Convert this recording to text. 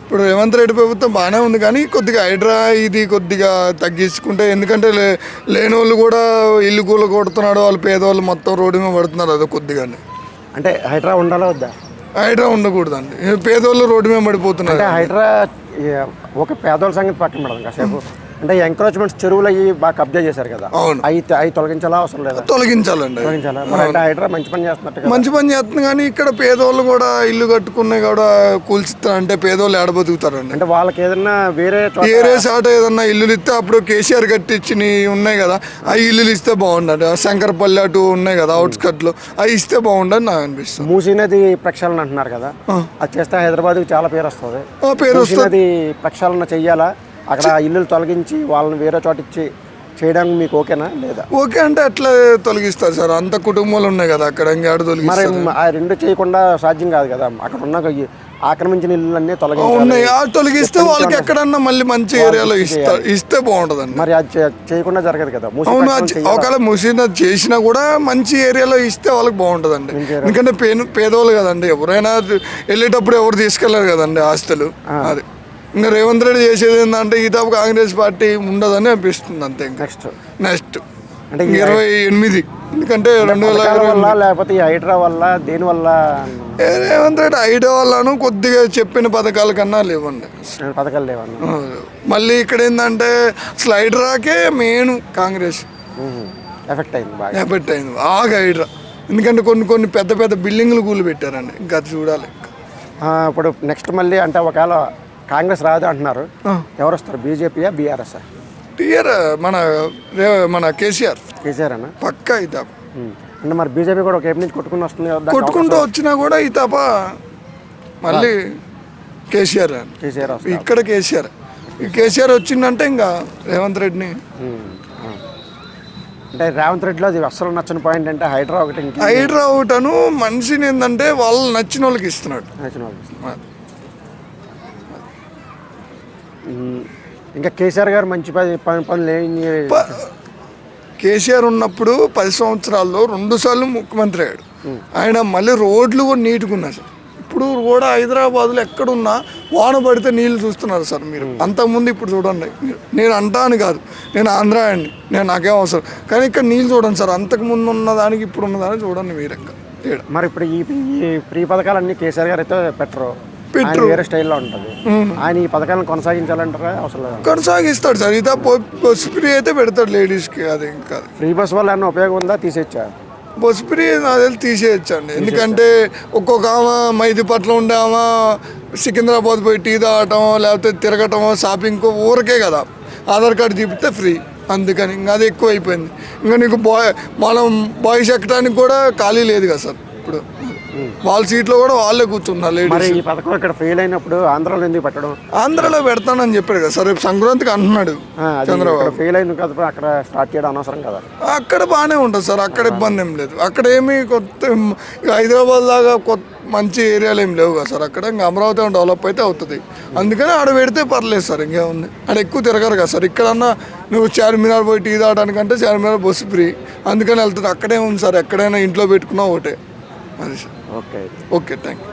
ఇప్పుడు రేవంత్ రెడ్డి ప్రభుత్వం బాగానే ఉంది, కానీ కొద్దిగా హైడ్రా ఇది కొద్దిగా తగ్గించుకుంటే, ఎందుకంటే లేని వాళ్ళు కూడా ఇల్లు కూల కొడుతున్నాడు, వాళ్ళు పేదవాళ్ళు మొత్తం రోడ్డు మీద పడుతున్నారు. అది కొద్దిగానే అంటే హైడ్రా ఉండాలా వద్దా? హైడ్రా ఉండకూడదండి, పేదవాళ్ళు రోడ్డు మీద పడిపోతున్నారు. అంటే హైడ్రా ఒక పేదవాళ్ళ సంగతి పక్కన పెడదాం కాసేపు. అంటే ఎంక్రోచ్మెంట్స్ చెరువులు అయ్యి బాగా కబ్జా చేశారు కదా, అవును, అవి తొలగించాలా అవసరం లేదా? తొలగించాలండి. అంటే హైడ్రా మంచి పని చేస్తున్నట్టు, మంచి పని చేస్తుంది, కానీ ఇక్కడ పేదవాళ్ళు కూడా ఇల్లు కట్టుకున్నాయి కూడా కూల్చుతారు. అంటే పేదవాళ్ళు ఏడ బతుకుతారండి. అంటే వాళ్ళకి ఏదన్నా వేరే చాట ఏదన్నా ఇల్లులు ఇస్తే, అప్పుడు కేసీఆర్ కట్టించినవి ఉన్నాయి కదా, అవి ఇల్లులు ఇస్తే బాగుండదు. శంకరపల్లి అటు ఉన్నాయి కదా అవుట్స్కట్ లో, అవి ఇస్తే బాగుండదు నాకు అనిపిస్తుంది. మూసీ నది ప్రక్షాళన అంటున్నారు కదా, అది చేస్తే హైదరాబాద్కి చాలా పేరు వస్తుంది. మూసీ నది ప్రక్షాళన చెయ్యాలా? అక్కడ ఇల్లులు తొలగించి వాళ్ళని వేరే చోట ఇచ్చి చేయడానికి మీకు ఓకేనా లేదా? ఓకే అంటే అట్లా తొలగిస్తారు సార్, అంత కుటుంబాలు ఉన్నాయి కదా అక్కడ, ఇంకాడ మరి ఆ రెండు చేయకుండా సాధ్యం కాదు కదా. అక్కడ ఉన్న ఆక్రమించిన ఇల్లులన్నీ తొలగిస్తే వాళ్ళకి ఎక్కడన్నా మళ్ళీ మంచి ఏరియాలో ఇస్తే బాగుంటుందండి. మరి అది చేయకుండా జరగదు కదా. అవును, ఒకవేళ ముసీనది చేసినా కూడా మంచి ఏరియాలో ఇస్తే వాళ్ళకి బాగుంటుందండి. ఎందుకంటే పేదవాళ్ళు కదండి, ఎవరైనా వెళ్ళేటప్పుడు ఎవరు తీసుకెళ్లారు కదండి ఆస్తులు. అది ఇంకా రేవంత్ రెడ్డి చేసేది ఏంటంటే ఈ తప్ప కాంగ్రెస్ పార్టీ ఉండదని అనిపిస్తుంది అంతే. నెక్స్ట్ అంటే 28, ఎందుకంటే 2020 లేకపోతే ఈ హైడ్రా వల్ల దేని వల్ల? రేవంత్ రెడ్డి హైడ్రా వల్లను కొద్దిగా చెప్పిన పథకాల కన్నా లేవండి, పథకాలు లేవన్నా. మళ్ళీ ఇక్కడ ఏంటంటే అసలు హైడ్రాకే మెయిన్ కాంగ్రెస్ ఎఫెక్ట్ అయింది బాగా హైడ్రా. ఎందుకంటే కొన్ని పెద్ద పెద్ద బిల్డింగ్లు కూలి పెట్టారండి, ఇంకా అది చూడాలి. ఇప్పుడు నెక్స్ట్ మళ్ళీ అంటే ఒకవేళ కాంగ్రెస్ రాదు అంటున్నారు, ఎవరు వస్తారు? బీజేపీయా బీఆర్ఎస్? మన కేసీఆర్ అన్న పక్కా ఈ తప్ప. అంటే మరి బీజేపీ కూడా ఒక ఏపీ నుంచి కొట్టుకుని వస్తుంది కదా, కొట్టుకుంటూ వచ్చినా కూడా ఈ తప్ప మళ్ళీ కేసీఆర్ ఇక్కడ కేసీఆర్ వచ్చిందంటే ఇంకా రేవంత్ రెడ్డిని. అంటే రేవంత్ రెడ్డిలో అది అస్సలు నచ్చిన పాయింట్ అంటే హైడ్రా ఒకటను మనిషిని ఏంటంటే వాళ్ళు నచ్చిన వాళ్ళకి ఇస్తున్నాడు. ఇంకా కేసీఆర్ గారు మంచి పనులు కేసీఆర్ ఉన్నప్పుడు 10 సంవత్సరాల్లో 2 సార్లు ముఖ్యమంత్రి అయ్యాడు. ఆయన మళ్ళీ రోడ్లు కూడా నీట్గా ఉన్నాయి సార్. ఇప్పుడు కూడా హైదరాబాద్లో ఎక్కడున్నా వాన పడితే నీళ్ళు చూస్తున్నారు సార్ మీరు. అంతకుముందు ఇప్పుడు చూడండి, నేను అంటాను కాదు, నేను ఆంధ్రా అండి, నాకేం అవసరం, కానీ ఇక్కడ నీళ్ళు చూడండి సార్. అంతకుముందు ఉన్నదానికి ఇప్పుడు ఉన్నదానికి చూడండి మీరు ఎక్కడ. మరి ఇప్పుడు ఈ ఫ్రీ పథకాలన్నీ కేసీఆర్ గారు అయితే పెట్టరు, వేరే స్టైల్లో ఉంటుంది. ఆయన ఈ పథకాలను కొనసాగించాలంటారా? అవసరం లేదు, కొనసాగిస్తాడు సార్. ఇదా బస్సు ఫ్రీ అయితే పెడతాడు లేడీస్కి. అది ఇంకా ఫ్రీ బస్ వల్ల ఏమన్నా ఉపయోగం ఉందా? తీసేయచ్చా బస్సు ఫ్రీ? అది తీసేయచ్చండి. ఎందుకంటే ఒక్కొక్క ఆమె మైదీపట్ల ఉండే ఆమె సికింద్రాబాద్ పోయి టీ తాగటం, లేకపోతే తిరగటమో, షాపింగ్ ఊరికే కదా, ఆధార్ కార్డు చూపిస్తే ఫ్రీ. అందుకని ఇంకా అది ఎక్కువ అయిపోయింది. ఇంకా నీకు బాయ్స్ ఎక్కడానికి కూడా ఖాళీ లేదు కదా సార్. ఇప్పుడు వాళ్ళ సీట్లో కూడా వాళ్ళే కూర్చున్నారు. ఈ పథకం ఇక్కడ ఫెయిల్ అయినప్పుడు ఆంధ్రాలో ఎందుకు పెట్టడం? ఆంధ్రాలో పెడతానని చెప్పాడు కదా సార్, రేపు సంక్రాంతికి అంటున్నాడు చంద్రబాబు. ఫెయిల్ అయింది కదా, అక్కడ స్టార్ట్ చేయడం అనవసరం కదా. అక్కడ బాగానే ఉంటుంది సార్, అక్కడ ఇబ్బంది ఏం లేదు. అక్కడ ఏమి కొత్త హైదరాబాద్ లాగా మంచి ఏరియాలు ఏం లేవు కదా సార్. అక్కడ ఇంకా అమరావతి డెవలప్ అయితే అవుతుంది. అందుకని ఆడ పెడితే పర్లేదు సార్. ఇంకేముంది, ఆడ ఎక్కువ తిరగరు కదా సార్. ఇక్కడన్నా నువ్వు చార్మినార్ పోయి టీ తాగడానికంటే చార్మినార్ బస్సు ఫ్రీ, అందుకని వెళ్తుంది. అక్కడే ఉంది సార్, ఎక్కడైనా ఇంట్లో పెట్టుకున్నా ఒకటే. అది సార్. Okay, thank you.